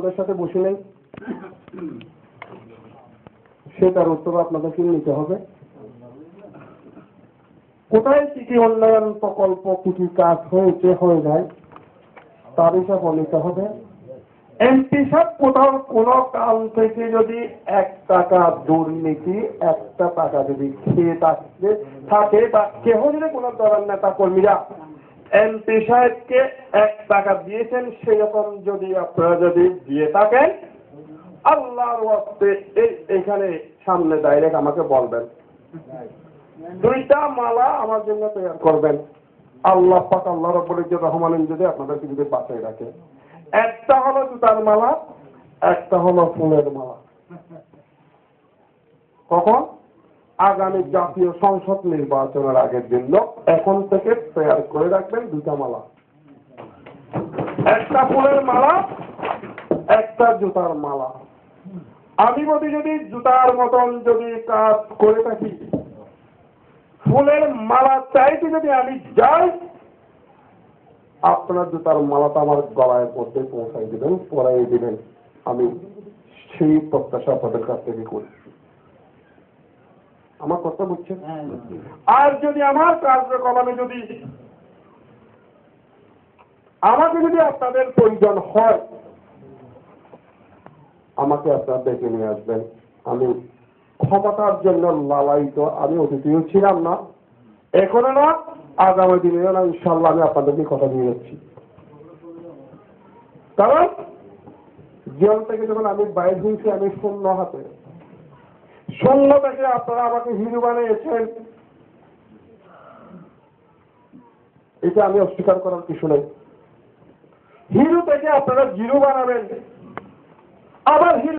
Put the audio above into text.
আপনাদের সাথে বসে নেই, সেটার উত্তর আপনাদেরকে নিতে হবে। কোথায় কি কি উন্নয়ন প্রকল্প কি কি কাজ হয়েছে হয়ে যায় তার হিসাব নিতে হবে। এমপি সাহেব কোথাও কোন কাল থেকে যদি 1 টাকা দুর্নীতি 1টা টাকা যদি খেয়ে থাকে বা কেহ যদি কোন দলের নেতা কর্মীরা এমপি সাহেবকে 1 টাকা দিয়েছেন সেরকম যদি আপনারা যদি দিয়ে থাকেন, আল্লাহর ওয়াস্তে এইখানে সামনে ডাইরেক্ট আমাকে বলবেন, 2টা মালা আমার জন্য তৈরি করবেন। আল্লাহ পাক আল্লাহ রাব্বুল ইজ্জত রহমানিন যদি আপনাদেরকে যদি বাঁচিয়ে রাখে। একটা হলো জুতার মালা, একটা হলো ফুলের মালা। কখন? আগামী জাতীয় সংসদ নির্বাচনের আগের জন্য এখন থেকে তৈরি করে রাখবেন 2টা মালা, একটা ফুলের মালা, একটা জুতার মালা। আমি যদি জুতার মতন যদি কাজ করে থাকি, ফুলের মালা চাইতে যদি আমি যাই, আপনার জুতার মালাটা আমার গলায় মধ্যে পৌঁছাই দিবেন, পরাই দিবেন। আমি সেই প্রত্যাশা আপনাদের কাছ থেকে করি। আমার কথা বুঝছেন? আর যদি আমার কার্যক্রমে যদি আমাকে যদি আপনাদের প্রয়োজন হয়, আমাকে আপনারা ডেকে নিয়ে আসবেন। আমি ক্ষমতার জন্য লালায়িত, আমি অতিথিও ছিলাম না, এখনো না, আগামী দিনেও না, ইনশাল্লাহ আমি আপনাদেরকে কথা দিয়ে যাচ্ছি। কারণ জেল থেকে যখন আমি বাইরে হয়েছি, আমি শূন্য হাতে, শূন্য থেকে আপনারা আমাকে হিরো বানিয়েছেন, এটা আমি অস্বীকার করার কিছু নেই। হিরো থেকে আপনারা জিরো বানাবেন, আবার হিরো